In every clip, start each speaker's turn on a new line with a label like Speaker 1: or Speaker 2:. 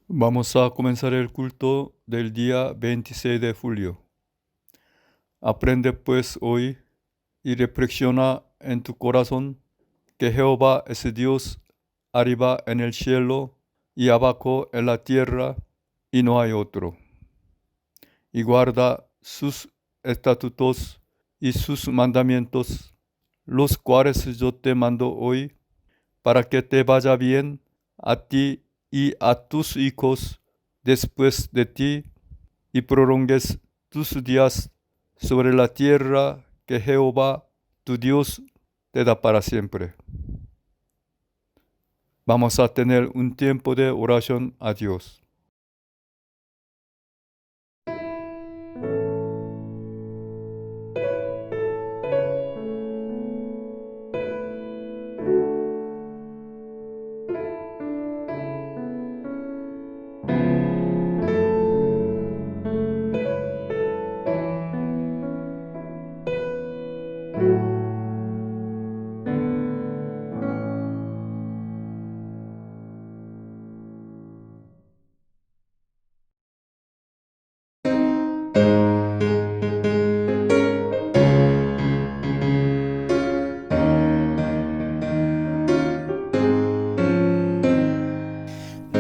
Speaker 1: Vamos a comenzar el culto del día 26 de julio. Aprende pues hoy y reflexiona en tu corazón que Jehová es Dios arriba en el cielo y abajo en la tierra y no hay otro. Y guarda sus estatutos y sus mandamientos, los cuales yo te mando hoy, para que te vaya bien a ti y a tus hijos después de ti, y prolongues tus días sobre la tierra que Jehová, tu Dios, te da para siempre. Vamos a tener un tiempo de oración a Dios.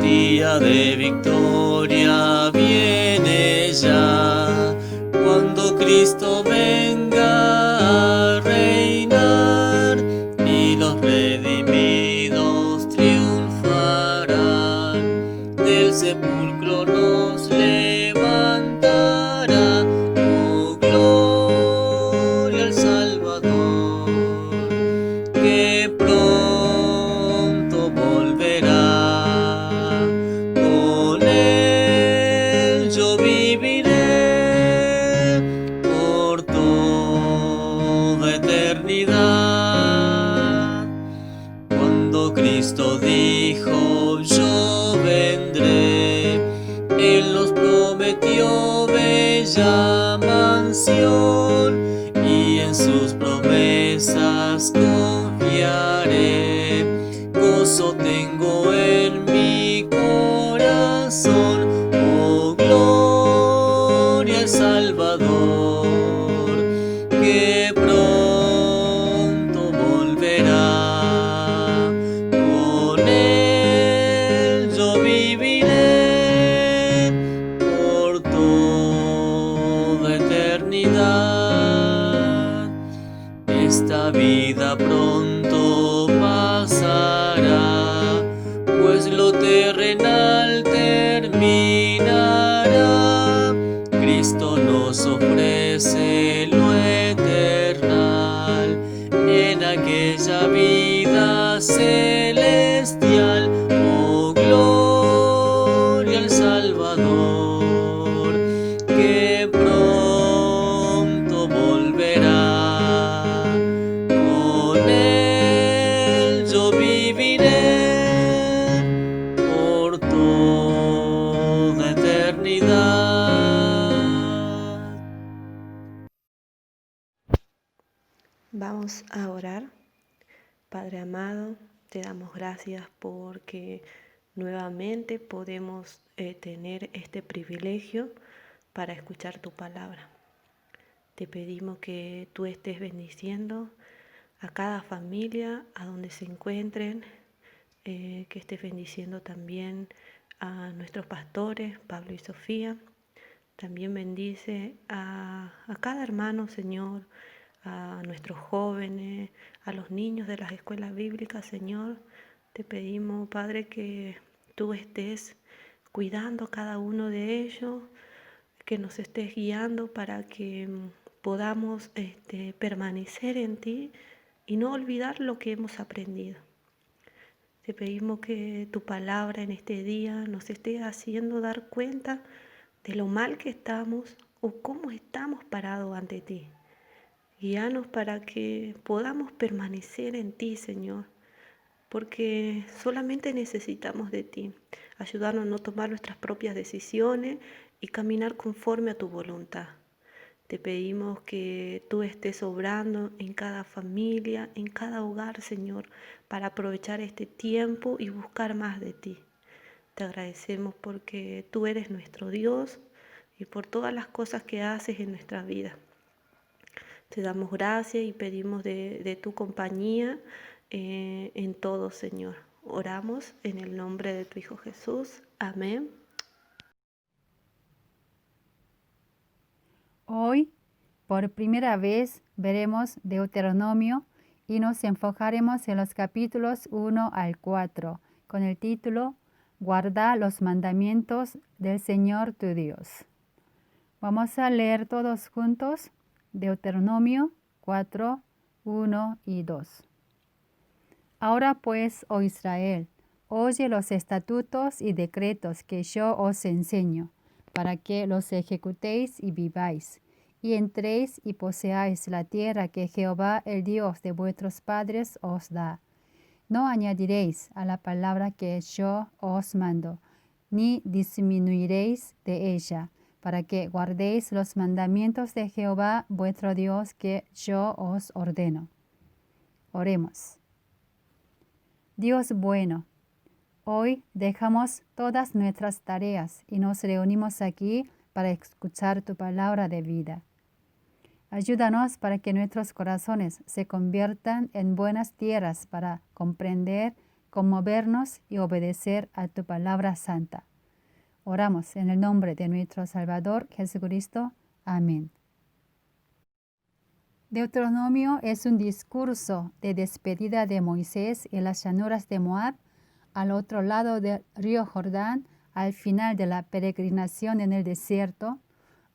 Speaker 2: Día de victoria viene ya, cuando Cristo venga a reinar y los redimidos triunfarán. Del sepulcro nos levantará, oh gloria al Salvador, que pronto volverá. Con él yo viviré por toda eternidad. Cuando Cristo dijo yo vendré, Él nos prometió bella mansión, y en sus promesas confiaré. Gozo tengo en mi corazón, oh gloria al Salvador, que pronto volverá. Con él yo viviré por toda eternidad. Esta vida pronto pasará, pues lo terrenal terminará. Cristo nos ofrece lo eternal en aquella vida celestial. Oh gloria al Salvador, que pronto volverá. Con él yo viviré por toda eternidad.
Speaker 3: Vamos a orar. Padre amado, te damos gracias porque nuevamente podemos tener este privilegio para escuchar tu palabra. Te pedimos que tú estés bendiciendo a cada familia, a donde se encuentren, que estés bendiciendo también a nuestros pastores, Pablo y Sofía. También bendice a cada hermano, Señor, a nuestros jóvenes, a los niños de las escuelas bíblicas, Señor. Te pedimos, Padre, que tú estés cuidando a cada uno de ellos, que nos estés guiando para que podamos permanecer en ti y no olvidar lo que hemos aprendido. Te pedimos que tu palabra en este día nos esté haciendo dar cuenta de lo mal que estamos o cómo estamos parados ante ti. Guíanos para que podamos permanecer en ti, Señor, porque solamente necesitamos de ti. Ayúdanos a no tomar nuestras propias decisiones y caminar conforme a tu voluntad. Te pedimos que tú estés obrando en cada familia, en cada hogar, Señor, para aprovechar este tiempo y buscar más de ti. Te agradecemos porque tú eres nuestro Dios y por todas las cosas que haces en nuestra vida. Te damos gracias y pedimos de tu compañía en todo, Señor. Oramos en el nombre de tu Hijo Jesús. Amén.
Speaker 4: Hoy, por primera vez, veremos Deuteronomio y nos enfocaremos en los capítulos 1 al 4, con el título Guarda los mandamientos del Señor tu Dios. Vamos a leer todos juntos Deuteronomio 4, 1 y 2. Ahora pues, oh Israel, oye los estatutos y decretos que yo os enseño, para que los ejecutéis y viváis, y entréis y poseáis la tierra que Jehová, el Dios de vuestros padres, os da. No añadiréis a la palabra que yo os mando, ni disminuiréis de ella, para que guardéis los mandamientos de Jehová, vuestro Dios, que yo os ordeno. Oremos. Dios bueno, hoy dejamos todas nuestras tareas y nos reunimos aquí para escuchar tu palabra de vida. Ayúdanos para que nuestros corazones se conviertan en buenas tierras para comprender, conmovernos y obedecer a tu palabra santa. Oramos en el nombre de nuestro Salvador Jesucristo. Amén. Deuteronomio es un discurso de despedida de Moisés en las llanuras de Moab, al otro lado del río Jordán, al final de la peregrinación en el desierto,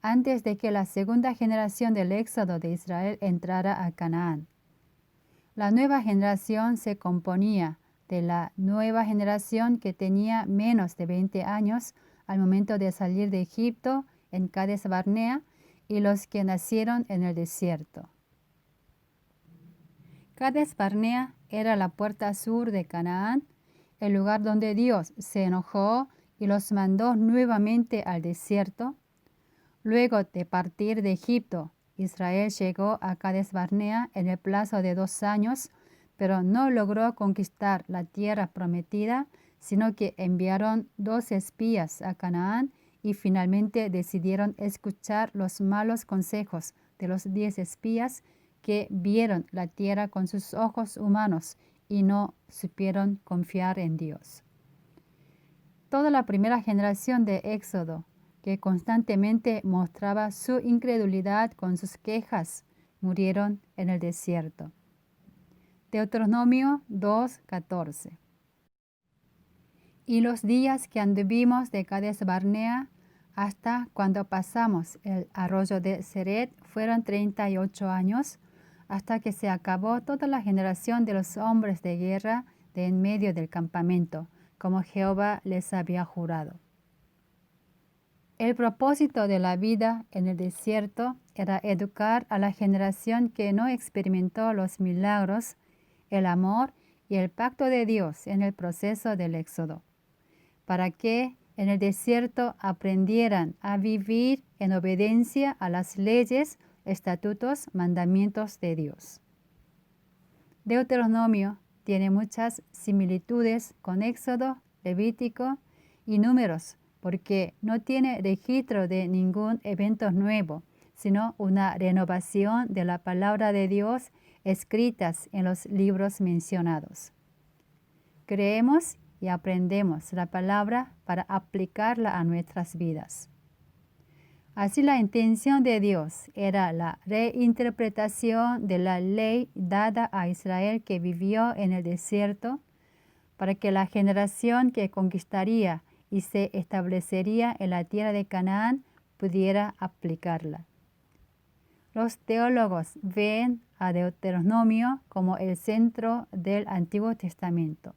Speaker 4: antes de que la segunda generación del éxodo de Israel entrara a Canaán. La nueva generación se componía de la nueva generación que tenía menos de 20 años al momento de salir de Egipto en Cades Barnea y los que nacieron en el desierto. Cades Barnea era la puerta sur de Canaán, el lugar donde Dios se enojó y los mandó nuevamente al desierto. Luego de partir de Egipto, Israel llegó a Cades Barnea en el plazo de 2 años, pero no logró conquistar la tierra prometida, sino que enviaron 2 espías a Canaán y finalmente decidieron escuchar los malos consejos de los 10 espías que vieron la tierra con sus ojos humanos y no supieron confiar en Dios. Toda la primera generación de Éxodo, que constantemente mostraba su incredulidad con sus quejas, murieron en el desierto. Deuteronomio 2:14. Y los días que anduvimos de Cades Barnea hasta cuando pasamos el arroyo de Seret fueron 38 años, hasta que se acabó toda la generación de los hombres de guerra de en medio del campamento, como Jehová les había jurado. El propósito de la vida en el desierto era educar a la generación que no experimentó los milagros, el amor y el pacto de Dios en el proceso del éxodo, para que en el desierto aprendieran a vivir en obediencia a las leyes, estatutos, mandamientos de Dios. Deuteronomio tiene muchas similitudes con Éxodo, Levítico y Números, porque no tiene registro de ningún evento nuevo, sino una renovación de la palabra de Dios escritas en los libros mencionados. Creemos y aprendemos la palabra para aplicarla a nuestras vidas. Así la intención de Dios era la reinterpretación de la ley dada a Israel que vivió en el desierto, para que la generación que conquistaría y se establecería en la tierra de Canaán pudiera aplicarla. Los teólogos ven a Deuteronomio como el centro del Antiguo Testamento.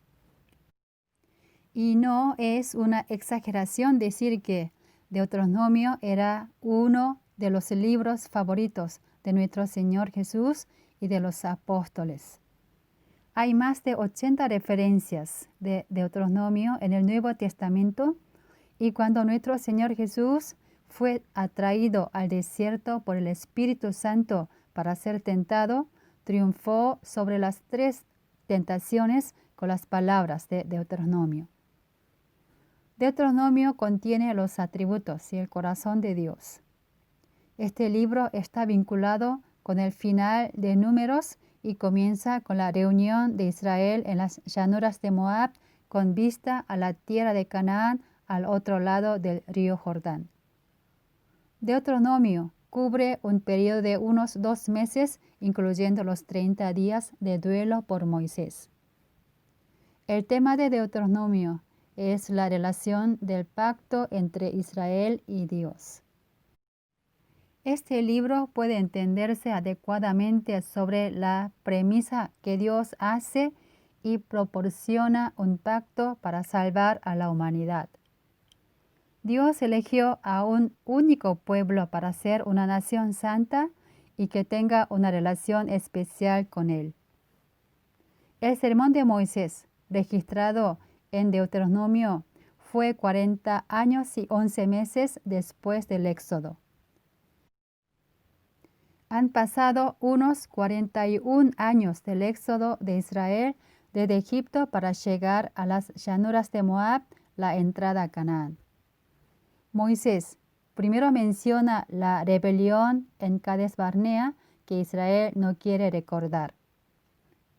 Speaker 4: Y no es una exageración decir que Deuteronomio era uno de los libros favoritos de nuestro Señor Jesús y de los apóstoles. Hay más de 80 referencias de Deuteronomio en el Nuevo Testamento, y cuando nuestro Señor Jesús fue atraído al desierto por el Espíritu Santo para ser tentado, triunfó sobre las 3 tentaciones con las palabras de Deuteronomio. Deuteronomio contiene los atributos y el corazón de Dios. Este libro está vinculado con el final de Números y comienza con la reunión de Israel en las llanuras de Moab con vista a la tierra de Canaán al otro lado del río Jordán. Deuteronomio cubre un periodo de unos 2 meses, incluyendo los 30 días de duelo por Moisés. El tema de Deuteronomio es la relación del pacto entre Israel y Dios. Este libro puede entenderse adecuadamente sobre la premisa que Dios hace y proporciona un pacto para salvar a la humanidad. Dios eligió a un único pueblo para ser una nación santa y que tenga una relación especial con Él. El sermón de Moisés, registrado en Deuteronomio, fue 40 años y 11 meses después del Éxodo. Han pasado unos 41 años del éxodo de Israel desde Egipto para llegar a las llanuras de Moab, la entrada a Canaán. Moisés primero menciona la rebelión en Cades Barnea que Israel no quiere recordar.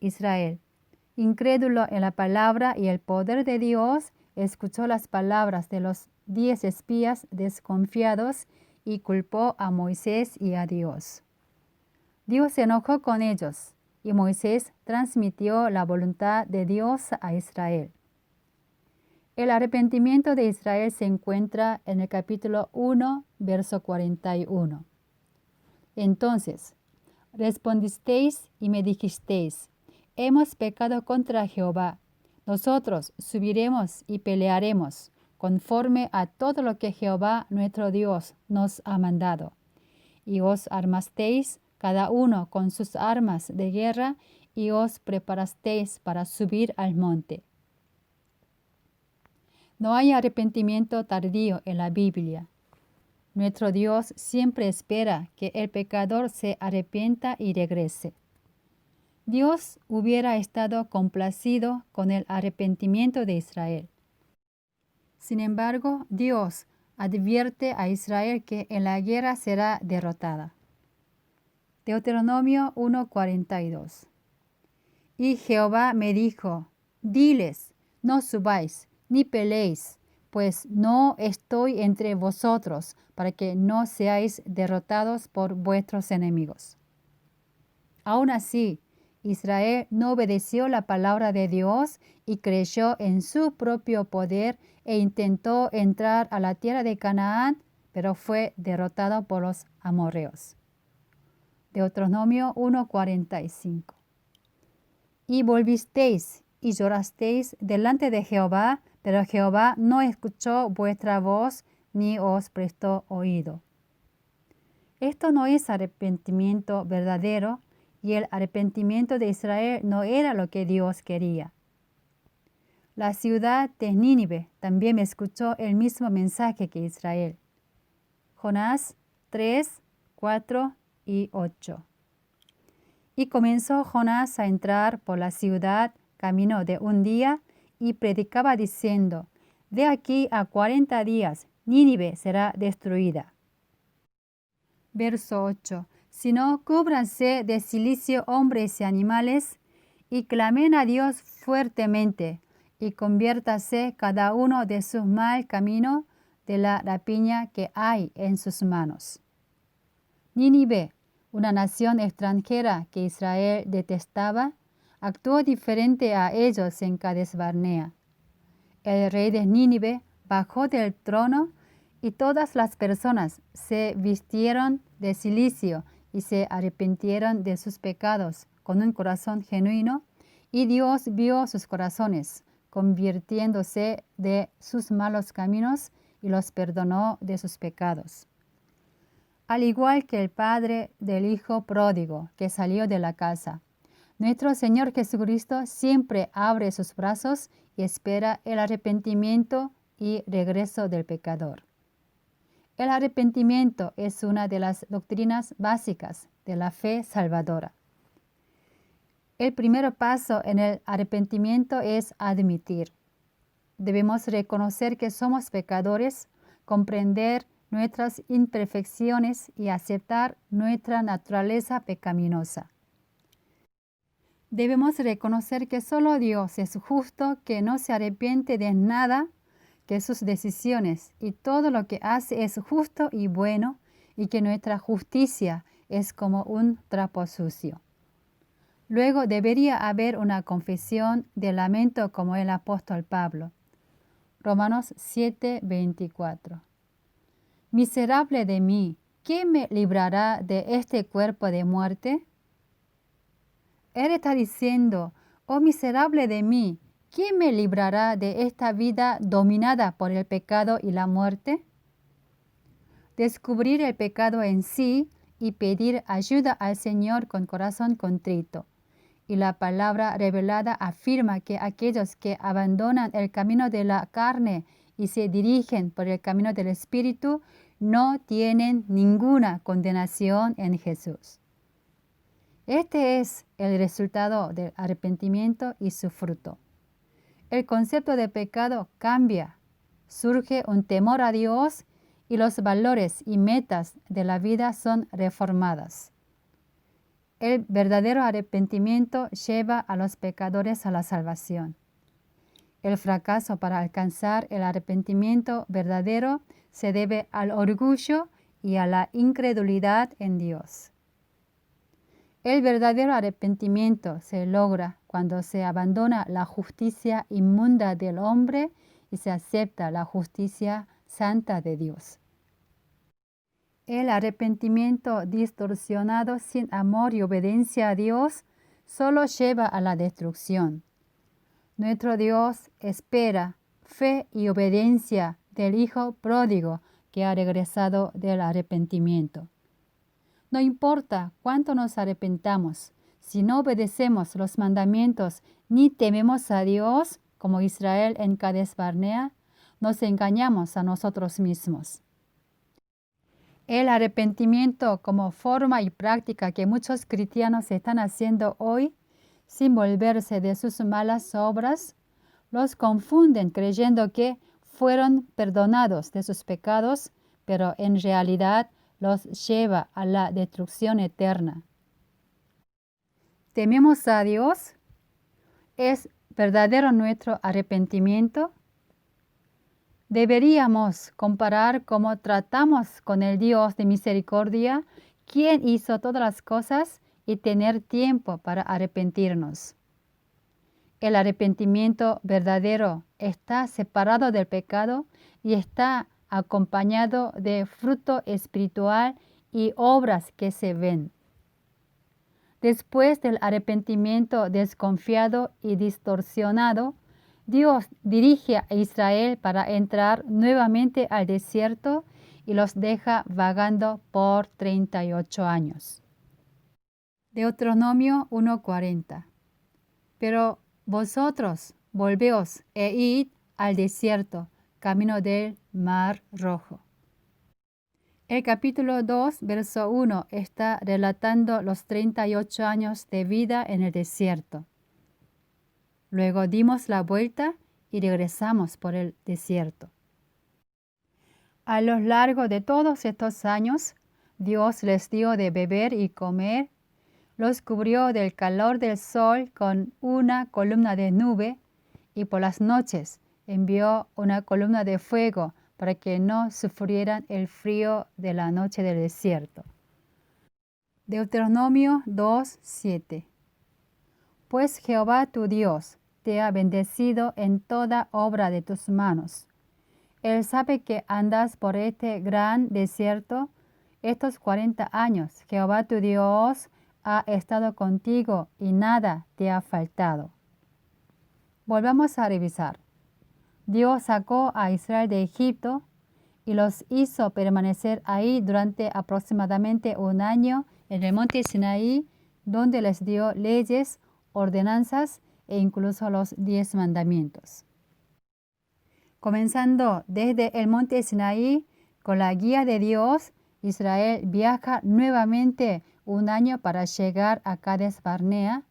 Speaker 4: Israel, incrédulo en la palabra y el poder de Dios, escuchó las palabras de los 10 espías desconfiados y culpó a Moisés y a Dios. Dios se enojó con ellos y Moisés transmitió la voluntad de Dios a Israel. El arrepentimiento de Israel se encuentra en el capítulo 1, verso 41. Entonces, respondisteis y me dijisteis, hemos pecado contra Jehová. Nosotros subiremos y pelearemos conforme a todo lo que Jehová nuestro Dios nos ha mandado. Y os armasteis cada uno con sus armas de guerra, y os preparasteis para subir al monte. No hay arrepentimiento tardío en la Biblia. Nuestro Dios siempre espera que el pecador se arrepienta y regrese. Dios hubiera estado complacido con el arrepentimiento de Israel. Sin embargo, Dios advierte a Israel que en la guerra será derrotada. Deuteronomio 1:42. Y Jehová me dijo, diles, no subáis, ni peleéis, pues no estoy entre vosotros, para que no seáis derrotados por vuestros enemigos. Aún así, Israel no obedeció la palabra de Dios y creyó en su propio poder e intentó entrar a la tierra de Canaán, pero fue derrotado por los amorreos. Deuteronomio 1:45. Y volvisteis y llorasteis delante de Jehová, pero Jehová no escuchó vuestra voz ni os prestó oído. Esto no es arrepentimiento verdadero, y el arrepentimiento de Israel no era lo que Dios quería. La ciudad de Nínive también escuchó el mismo mensaje que Israel. Jonás 3, 4 y 8. Y comenzó Jonás a entrar por la ciudad camino de un día y predicaba diciendo, de aquí a 40 días Nínive será destruida. Verso 8. Sino cúbranse de cilicio hombres y animales y clamen a Dios fuertemente y conviértase cada uno de su mal camino de la rapiña que hay en sus manos. Nínive, una nación extranjera que Israel detestaba, actuó diferente a ellos en Cades Barnea. El rey de Nínive bajó del trono y todas las personas se vistieron de cilicio y se arrepintieron de sus pecados con un corazón genuino, y Dios vio sus corazones, convirtiéndose de sus malos caminos y los perdonó de sus pecados. Al igual que el padre del hijo pródigo que salió de la casa, nuestro Señor Jesucristo siempre abre sus brazos y espera el arrepentimiento y regreso del pecador. El arrepentimiento es una de las doctrinas básicas de la fe salvadora. El primer paso en el arrepentimiento es admitir. debemos reconocer que somos pecadores, comprender nuestras imperfecciones y aceptar nuestra naturaleza pecaminosa. Debemos reconocer que solo Dios es justo, que no se arrepiente de nada, que sus decisiones y todo lo que hace es justo y bueno, y que nuestra justicia es como un trapo sucio. Luego debería haber una confesión de lamento como el apóstol Pablo. Romanos 7:24. Miserable de mí, ¿quién me librará de este cuerpo de muerte? Él está diciendo, oh miserable de mí, ¿quién me librará de esta vida dominada por el pecado y la muerte? Descubrir el pecado en sí y pedir ayuda al Señor con corazón contrito. Y la palabra revelada afirma que aquellos que abandonan el camino de la carne y se dirigen por el camino del Espíritu no tienen ninguna condenación en Jesús. Este es el resultado del arrepentimiento y su fruto. El concepto de pecado cambia, surge un temor a Dios y los valores y metas de la vida son reformadas. El verdadero arrepentimiento lleva a los pecadores a la salvación. El fracaso para alcanzar el arrepentimiento verdadero se debe al orgullo y a la incredulidad en Dios. El verdadero arrepentimiento se logra cuando se abandona la justicia inmunda del hombre y se acepta la justicia santa de Dios. El arrepentimiento distorsionado sin amor y obediencia a Dios solo lleva a la destrucción. Nuestro Dios espera fe y obediencia del Hijo pródigo que ha regresado del arrepentimiento. No importa cuánto nos arrepentamos, si no obedecemos los mandamientos ni tememos a Dios, como Israel en Cades Barnea, nos engañamos a nosotros mismos. El arrepentimiento como forma y práctica que muchos cristianos están haciendo hoy, sin volverse de sus malas obras, los confunden creyendo que fueron perdonados de sus pecados, pero en realidad los lleva a la destrucción eterna. ¿Tememos a Dios? ¿Es verdadero nuestro arrepentimiento? Deberíamos comparar cómo tratamos con el Dios de misericordia, quien hizo todas las cosas, y tener tiempo para arrepentirnos. El arrepentimiento verdadero está separado del pecado y está acompañado de fruto espiritual y obras que se ven. Después del arrepentimiento desconfiado y distorsionado, Dios dirige a Israel para entrar nuevamente al desierto y los deja vagando por 38 años. Deuteronomio 1:40. Pero vosotros volveos e id al desierto, camino del Mar Rojo. El capítulo 2, verso 1 está relatando los 38 años de vida en el desierto. Luego dimos la vuelta y regresamos por el desierto. A lo largo de todos estos años, Dios les dio de beber y comer, los cubrió del calor del sol con una columna de nube y por las noches envió una columna de fuego para que no sufrieran el frío de la noche del desierto. Deuteronomio 2:7. Pues Jehová tu Dios te ha bendecido en toda obra de tus manos. Él sabe que andas por este gran desierto estos 40 años. Jehová tu Dios ha estado contigo y nada te ha faltado. Volvamos a revisar. Dios sacó a Israel de Egipto y los hizo permanecer ahí durante aproximadamente un año en el monte Sinaí, donde les dio leyes, ordenanzas e incluso los 10 mandamientos. Comenzando desde el monte Sinaí, con la guía de Dios, Israel viaja nuevamente un año para llegar a Cades Barnea,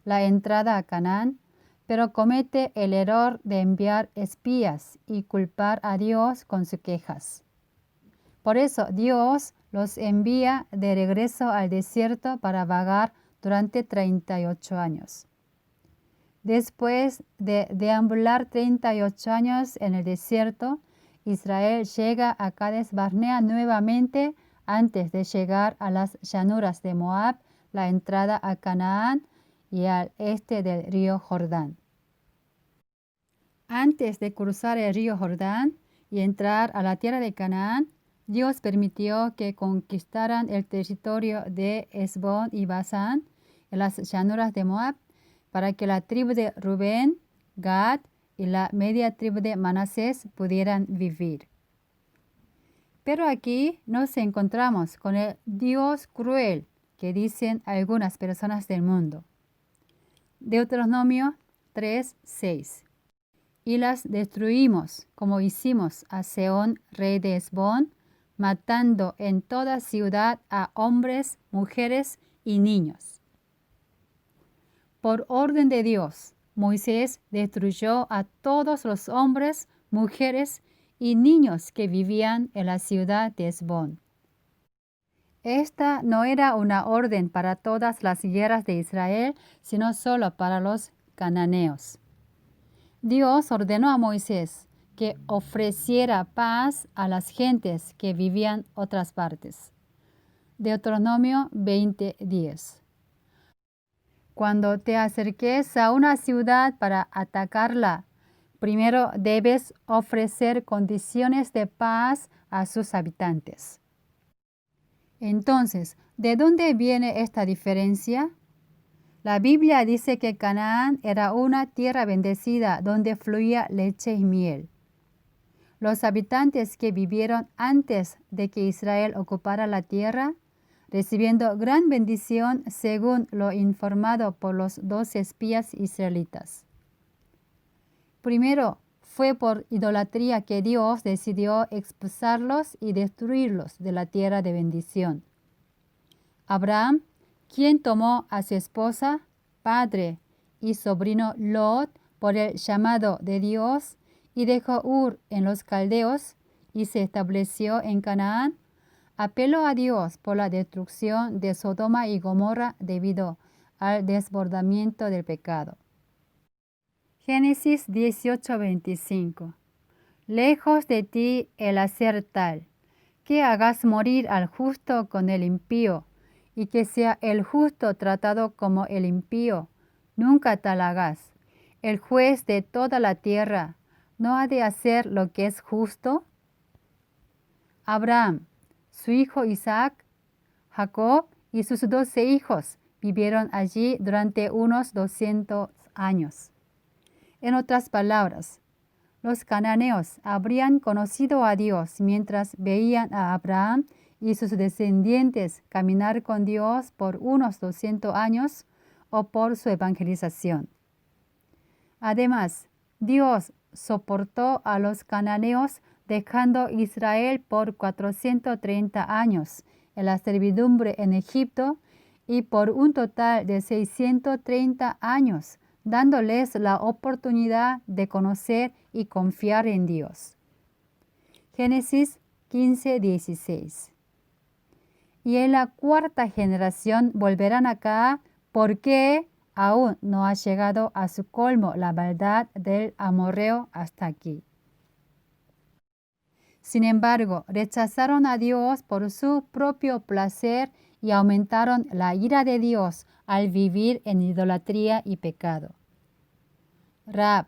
Speaker 4: la entrada a Canaán, pero comete el error de enviar espías y culpar a Dios con sus quejas. Por eso Dios los envía de regreso al desierto para vagar durante 38 años. Después de deambular 38 años en el desierto, Israel llega a Cades Barnea nuevamente antes de llegar a las llanuras de Moab, la entrada a Canaán y al este del río Jordán. Antes de cruzar el río Jordán y entrar a la tierra de Canaán, Dios permitió que conquistaran el territorio de Hesbón y Basán en las llanuras de Moab, para que la tribu de Rubén, Gad y la media tribu de Manasés pudieran vivir. Pero aquí nos encontramos con el Dios cruel que dicen algunas personas del mundo. Deuteronomio 3:6. Y las destruimos, como hicimos a Sehón, rey de Hesbón, matando en toda ciudad a hombres, mujeres y niños. Por orden de Dios, Moisés destruyó a todos los hombres, mujeres y niños que vivían en la ciudad de Hesbón. Esta no era una orden para todas las guerras de Israel, sino solo para los cananeos. Dios ordenó a Moisés que ofreciera paz a las gentes que vivían otras partes. Deuteronomio 20:10. Cuando te acerques a una ciudad para atacarla, primero debes ofrecer condiciones de paz a sus habitantes. Entonces, ¿de dónde viene esta diferencia? La Biblia dice que Canaán era una tierra bendecida donde fluía leche y miel. Los habitantes que vivieron antes de que Israel ocupara la tierra, recibiendo gran bendición según lo informado por los 12 espías israelitas. Primero, fue por idolatría que Dios decidió expulsarlos y destruirlos de la tierra de bendición. Abraham, quien tomó a su esposa, padre y sobrino Lot por el llamado de Dios y dejó Ur en los caldeos y se estableció en Canaán, apeló a Dios por la destrucción de Sodoma y Gomorra debido al desbordamiento del pecado. Génesis 18:25. Lejos de ti el hacer tal, que hagas morir al justo con el impío, y que sea el justo tratado como el impío. Nunca tal hagas. El juez de toda la tierra, ¿no ha de hacer lo que es justo? Abraham, su hijo Isaac, Jacob y sus 12 hijos vivieron allí durante unos 200 años. En otras palabras, los cananeos habrían conocido a Dios mientras veían a Abraham y sus descendientes caminar con Dios por unos 200 años o por su evangelización. Además, Dios soportó a los cananeos dejando Israel por 430 años en la servidumbre en Egipto y por un total de 630 años, dándoles la oportunidad de conocer y confiar en Dios. Génesis 15:16. Y en la cuarta generación volverán acá, porque aún no ha llegado a su colmo la maldad del amorreo hasta aquí. Sin embargo, rechazaron a Dios por su propio placer y aumentaron la ira de Dios al vivir en idolatría y pecado. Rahab,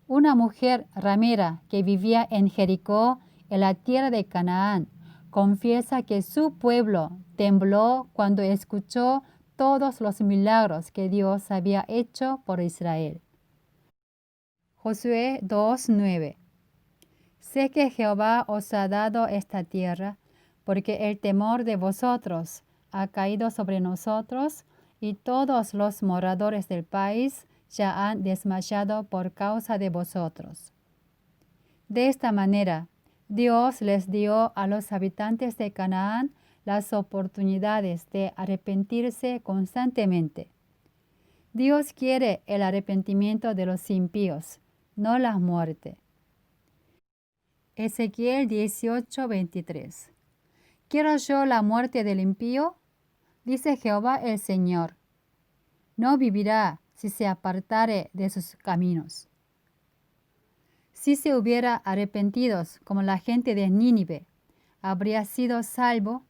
Speaker 4: una mujer ramera que vivía en Jericó, en la tierra de Canaán, confiesa que su pueblo tembló cuando escuchó todos los milagros que Dios había hecho por Israel. Josué 2:9. Sé que Jehová os ha dado esta tierra, porque el temor de vosotros ha caído sobre nosotros, y todos los moradores del país ya han desmayado por causa de vosotros. De esta manera, Dios les dio a los habitantes de Canaán las oportunidades de arrepentirse constantemente. Dios quiere el arrepentimiento de los impíos, no la muerte. Ezequiel 18:23. ¿Quiero yo la muerte del impío? Dice Jehová el Señor. No vivirá si se apartare de sus caminos. Si se hubiera arrepentido como la gente de Nínive, habría sido salvo,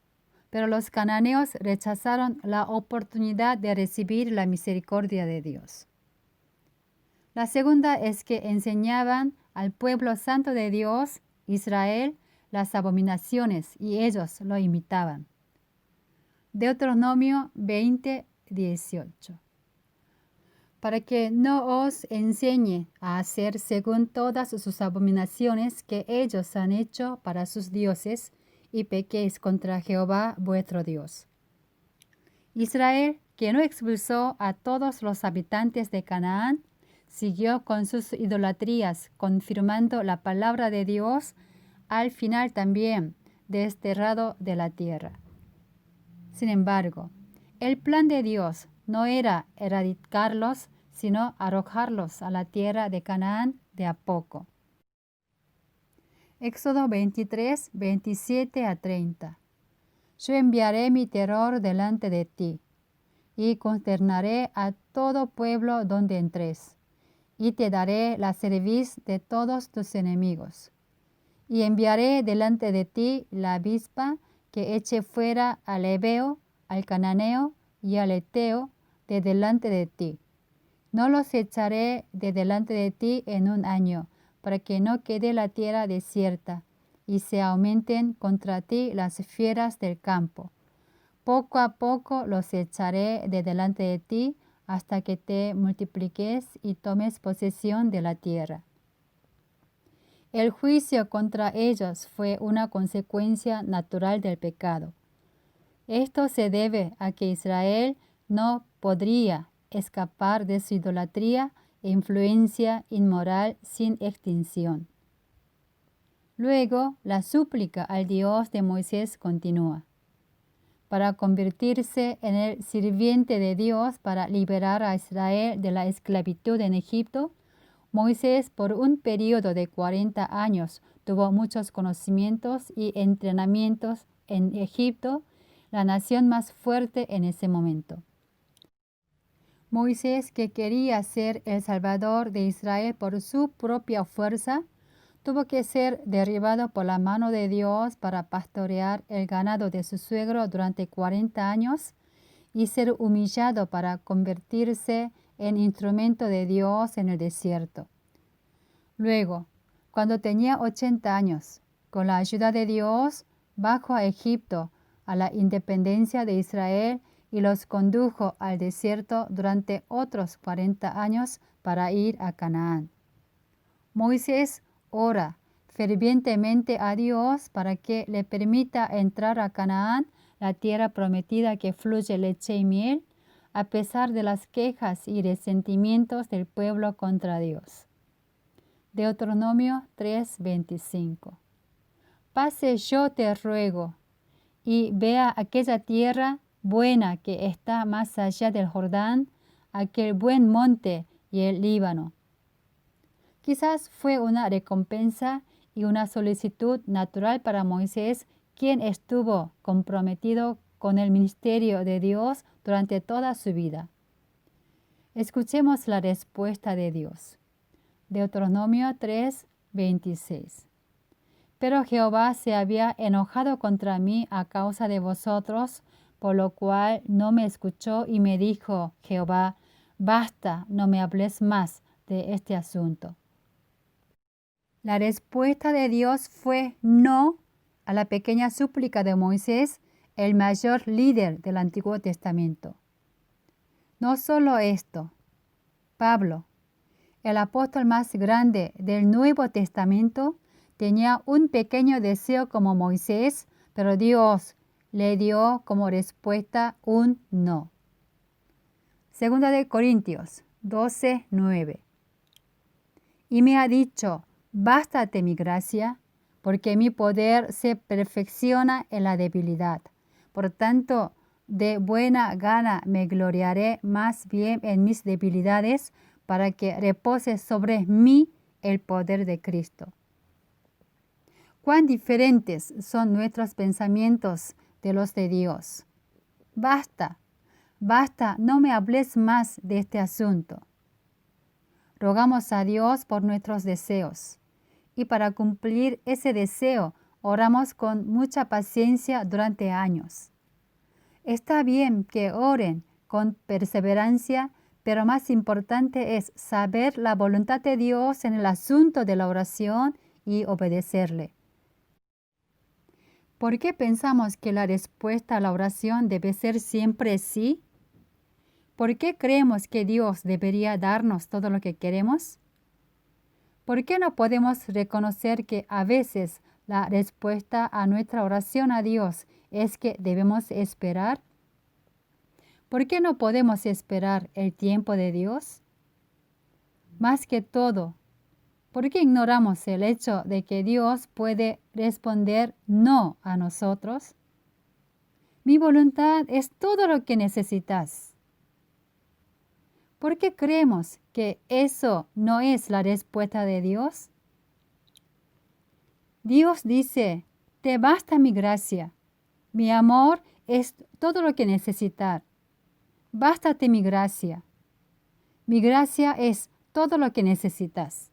Speaker 4: pero los cananeos rechazaron la oportunidad de recibir la misericordia de Dios. La segunda es que enseñaban al pueblo santo de Dios, Israel, las abominaciones y ellos lo imitaban. Deuteronomio 20:18. Para que no os enseñe a hacer según todas sus abominaciones que ellos han hecho para sus dioses, y pequéis contra Jehová vuestro Dios. Israel, que no expulsó a todos los habitantes de Canaán, siguió con sus idolatrías, confirmando la palabra de Dios, al final también desterrado de la tierra. Sin embargo, el plan de Dios no era erradicarlos, sino arrojarlos a la tierra de Canaán de a poco. Éxodo 23, 27-30. Yo enviaré mi terror delante de ti, y consternaré a todo pueblo donde entres, y te daré la cerviz de todos tus enemigos. Y enviaré delante de ti la avispa que eche fuera al Ebeo, al Cananeo y al Eteo de delante de ti. No los echaré de delante de ti en un año, para que no quede la tierra desierta, y se aumenten contra ti las fieras del campo. Poco a poco los echaré de delante de ti, hasta que te multipliques y tomes posesión de la tierra. El juicio contra ellos fue una consecuencia natural del pecado. Esto se debe a que Israel no podría escapar de su idolatría e influencia inmoral sin extinción. Luego, la súplica al Dios de Moisés continúa. Para convertirse en el sirviente de Dios para liberar a Israel de la esclavitud en Egipto, Moisés por un periodo de 40 años tuvo muchos conocimientos y entrenamientos en Egipto, la nación más fuerte en ese momento. Moisés, que quería ser el Salvador de Israel por su propia fuerza, tuvo que ser derribado por la mano de Dios para pastorear el ganado de su suegro durante 40 años y ser humillado para convertirse en instrumento de Dios en el desierto. Luego, cuando tenía 80 años, con la ayuda de Dios, bajó a Egipto, a la independencia de Israel, y los condujo al desierto durante otros 40 años para ir a Canaán. Moisés ora fervientemente a Dios para que le permita entrar a Canaán, la tierra prometida que fluye leche y miel, a pesar de las quejas y resentimientos del pueblo contra Dios. Deuteronomio 3:25. Pase yo te ruego, y vea aquella tierra buena que está más allá del Jordán, aquel buen monte y el Líbano. Quizás fue una recompensa y una solicitud natural para Moisés, quien estuvo comprometido con el ministerio de Dios durante toda su vida. Escuchemos la respuesta de Dios. Deuteronomio 3:26. Pero Jehová se había enojado contra mí a causa de vosotros, por lo cual no me escuchó y me dijo Jehová, basta, no me hables más de este asunto. La respuesta de Dios fue no a la pequeña súplica de Moisés, el mayor líder del Antiguo Testamento. No solo esto, Pablo, el apóstol más grande del Nuevo Testamento, tenía un pequeño deseo como Moisés, pero Dios le dio como respuesta un no. Segunda de Corintios 12:9. Y me ha dicho, bástate mi gracia, porque mi poder se perfecciona en la debilidad. Por tanto, De buena gana me gloriaré más bien en mis debilidades, para que repose sobre mí el poder de Cristo. Cuán diferentes son nuestros pensamientos de los de Dios. Basta, basta, no me hables más de este asunto. Rogamos a Dios por nuestros deseos, y para cumplir ese deseo oramos con mucha paciencia durante años. Está bien que oren con perseverancia, pero más importante es saber la voluntad de Dios en el asunto de la oración y obedecerle. ¿Por qué pensamos que la respuesta a la oración debe ser siempre sí? ¿Por qué creemos que Dios debería darnos todo lo que queremos? ¿Por qué no podemos reconocer que a veces la respuesta a nuestra oración a Dios es que debemos esperar? ¿Por qué no podemos esperar el tiempo de Dios? Más que todo, ¿por qué ignoramos el hecho de que Dios puede responder no a nosotros? Mi voluntad es todo lo que necesitas. ¿Por qué creemos que eso no es la respuesta de Dios? Dios dice, te basta mi gracia. Mi amor es todo lo que necesitas. Bástate mi gracia. Mi gracia es todo lo que necesitas.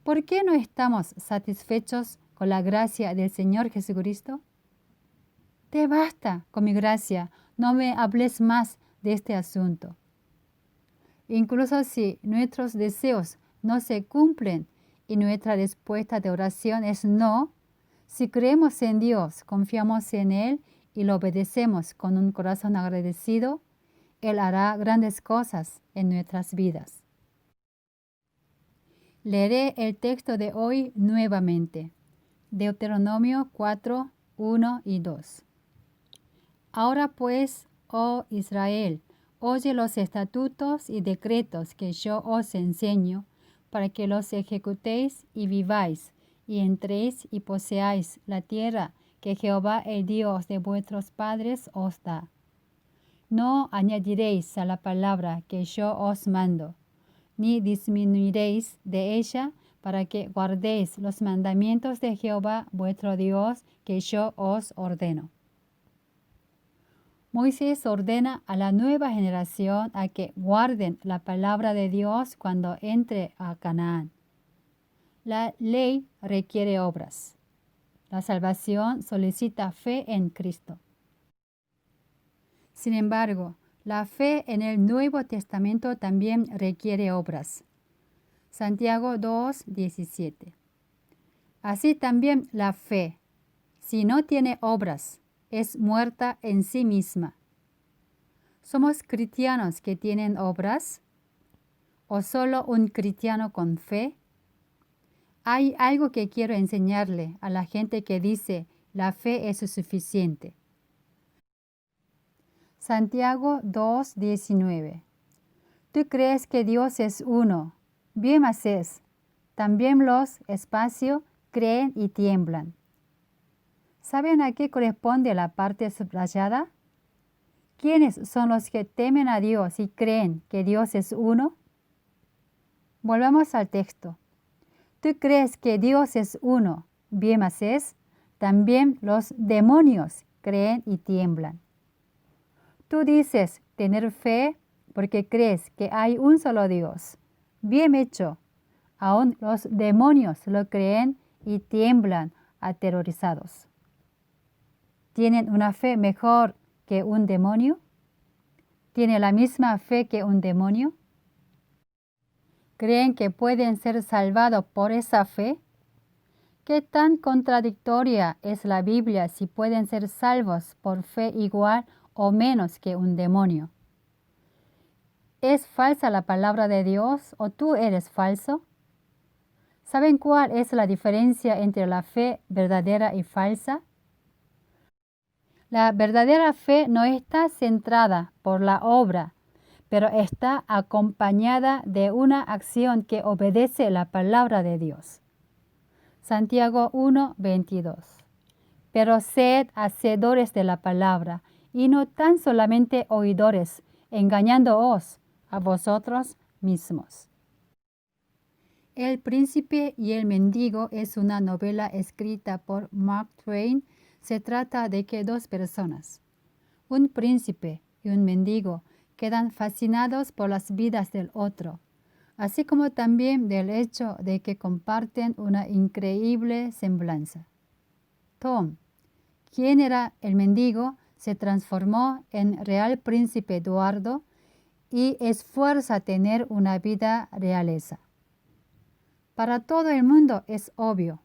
Speaker 4: ¿Por qué no estamos satisfechos con la gracia del Señor Jesucristo? Te basta con mi gracia, no me hables más de este asunto. Incluso si nuestros deseos no se cumplen y nuestra respuesta de oración es no, si creemos en Dios, confiamos en Él y lo obedecemos con un corazón agradecido, Él hará grandes cosas en nuestras vidas. Leeré el texto de hoy nuevamente. Deuteronomio 4, 1 y 2. Ahora pues, oh Israel, oye los estatutos y decretos que yo os enseño, para que los ejecutéis y viváis, y entréis y poseáis la tierra que Jehová el Dios de vuestros padres os da. No añadiréis a la palabra que yo os mando, ni disminuiréis de ella, para que guardéis los mandamientos de Jehová vuestro Dios que yo os ordeno. Moisés ordena a la nueva generación a que guarden la palabra de Dios cuando entre a Canaán. La ley requiere obras. La salvación solicita fe en Cristo. Sin embargo, la fe en el Nuevo Testamento también requiere obras. Santiago 2, 17. Así también la fe, si no tiene obras, es muerta en sí misma. ¿Somos cristianos que tienen obras? ¿O solo un cristiano con fe? Hay algo que quiero enseñarle a la gente que dice la fe es suficiente. Santiago 2, 19. Tú crees que Dios es uno. Bien haces. También los espacios creen y tiemblan. ¿Saben a qué corresponde la parte subrayada? ¿Quiénes son los que temen a Dios y creen que Dios es uno? Volvamos al texto. Tú crees que Dios es uno. Bien haces. También los demonios creen y tiemblan. Tú dices tener fe porque crees que hay un solo Dios. Bien hecho. Aún los demonios lo creen y tiemblan aterrorizados. ¿Tienen una fe mejor que un demonio? ¿Tiene la misma fe que un demonio? ¿Creen que pueden ser salvados por esa fe? ¿Qué tan contradictoria es la Biblia si pueden ser salvos por fe igual o menos que un demonio? ¿Es falsa la palabra de Dios o tú eres falso? ¿Saben cuál es la diferencia entre la fe verdadera y falsa? La verdadera fe no está centrada por la obra, pero está acompañada de una acción que obedece la palabra de Dios. Santiago 1, 22. pero sed hacedores de la palabra, y no tan solamente oidores, engañándoos a vosotros mismos. El príncipe y el mendigo es una novela escrita por Mark Twain. Se trata de que dos personas, un príncipe y un mendigo, quedan fascinados por las vidas del otro, así como también del hecho de que comparten una increíble semblanza. Tom, quien era el mendigo, se transformó en real príncipe Eduardo y esfuerza a tener una vida realeza. Para todo el mundo es obvio.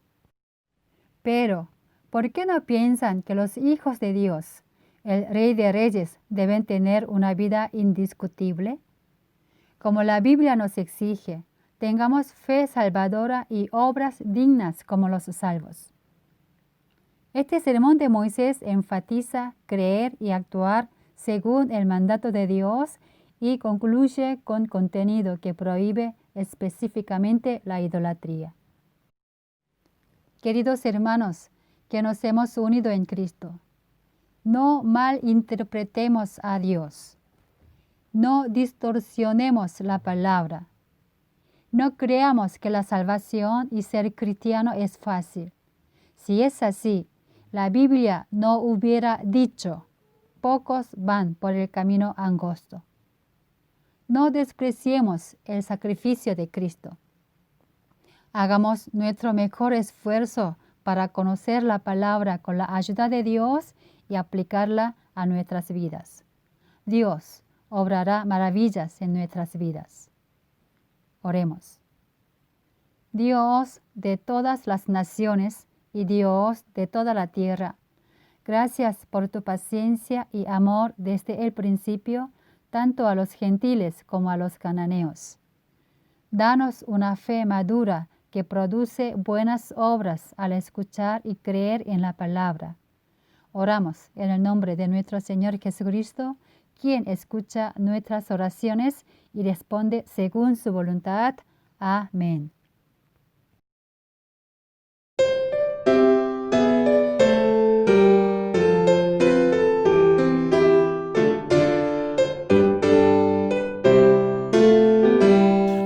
Speaker 4: Pero, ¿por qué no piensan que los hijos de Dios, el Rey de Reyes, deben tener una vida indiscutible? Como la Biblia nos exige, tengamos fe salvadora y obras dignas como los salvos. Este sermón de Moisés enfatiza creer y actuar según el mandato de Dios y concluye con contenido que prohíbe específicamente la idolatría. Queridos hermanos, que nos hemos unido en Cristo, no malinterpretemos a Dios. No distorsionemos la palabra. No creamos que la salvación y ser cristiano es fácil. Si es así, la Biblia no hubiera dicho, pocos van por el camino angosto. No despreciemos el sacrificio de Cristo. Hagamos nuestro mejor esfuerzo para conocer la palabra con la ayuda de Dios y aplicarla a nuestras vidas. Dios obrará maravillas en nuestras vidas. Oremos. Dios de todas las naciones y Dios de toda la tierra, gracias por tu paciencia y amor desde el principio, tanto a los gentiles como a los cananeos. Danos una fe madura que produce buenas obras al escuchar y creer en la palabra. Oramos en el nombre de nuestro Señor Jesucristo, quien escucha nuestras oraciones y responde según su voluntad. Amén.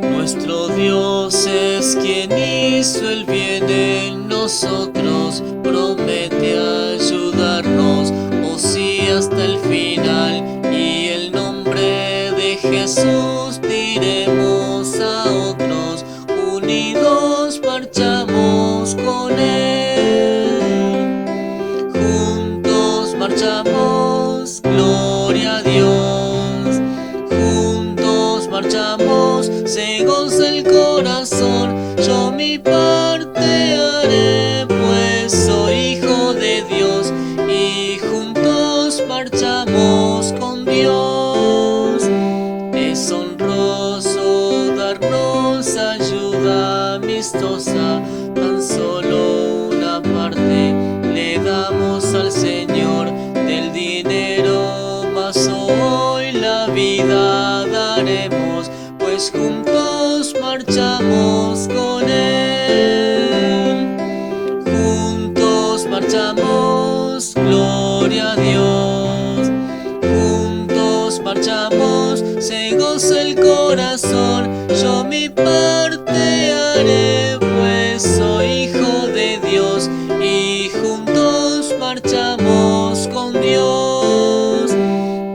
Speaker 2: Nuestro Dios es quien hizo el bien en nosotros, promete ayudarnos, o sí hasta el final, y el nombre de Jesús diremos a otros, unidos marchamos con Él, juntos marchamos, gloria a Dios, juntos marchamos, se goza el corazón, yo mi parte haré, pues soy hijo de Dios, y juntos marchamos con Dios. Es honroso darnos ayuda amistosa, tan solo una parte le damos al Señor, del dinero más hoy la vida daremos, pues juntos marchamos con Él. Juntos marchamos, gloria a Dios. Juntos marchamos, se goza el corazón, yo mi parte haré, pues soy hijo de Dios, y juntos marchamos con Dios.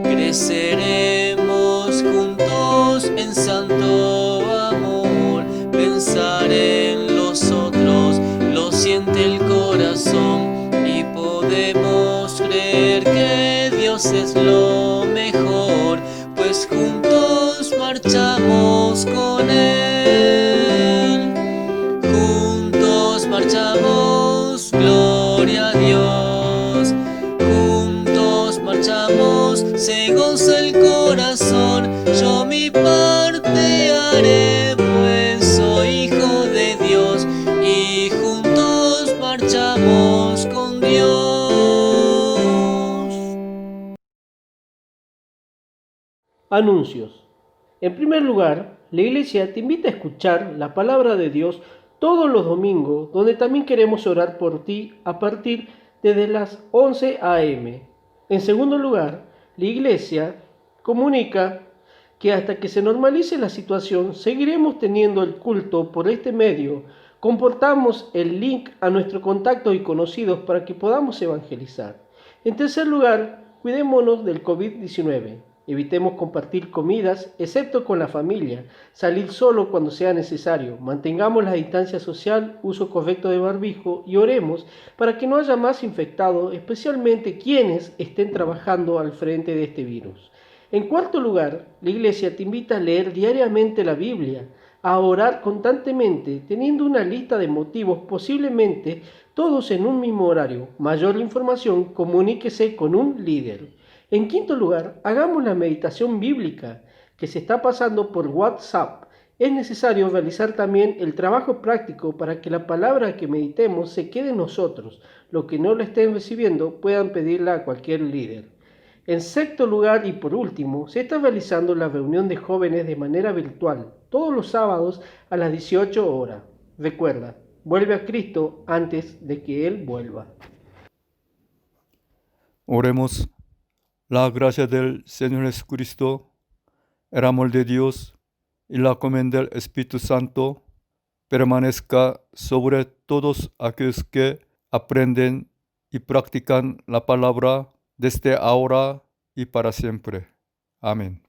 Speaker 2: Creceremos juntos en santo amor, pensar en los otros, lo siente el corazón, y podemos creer que Dios es lo mejor, pues juntos marchamos con Él. Juntos marchamos, gloria a Dios. Juntos marchamos, se goza el corazón, yo mi parte haré, pues soy hijo de Dios, y juntos marchamos con Dios.
Speaker 5: Anuncios. En primer lugar, la Iglesia te invita a escuchar la palabra de Dios todos los domingos, donde también queremos orar por ti a partir desde las 11 a.m. En segundo lugar, la Iglesia comunica que hasta que se normalice la situación, seguiremos teniendo el culto por este medio. Compartamos el link a nuestros contactos y conocidos para que podamos evangelizar. En tercer lugar, cuidémonos del COVID-19. Evitemos compartir comidas, excepto con la familia, salir solo cuando sea necesario, mantengamos la distancia social, uso correcto de barbijo y oremos para que no haya más infectados, especialmente quienes estén trabajando al frente de este virus. En cuarto lugar, la Iglesia te invita a leer diariamente la Biblia, a orar constantemente, teniendo una lista de motivos, posiblemente todos en un mismo horario. Mayor información, comuníquese con un líder. En quinto lugar, hagamos la meditación bíblica que se está pasando por WhatsApp. Es necesario realizar también el trabajo práctico para que la palabra que meditemos se quede en nosotros. Los que no la estén recibiendo puedan pedirla a cualquier líder. En sexto lugar y por último, se está realizando la reunión de jóvenes de manera virtual, todos los sábados a las 18 horas. Recuerda, vuelve a Cristo antes de que Él vuelva.
Speaker 1: Oremos. La gracia del Señor Jesucristo, el amor de Dios y la comunión del Espíritu Santo permanezca sobre todos aquellos que aprenden y practican la palabra desde ahora y para siempre. Amén.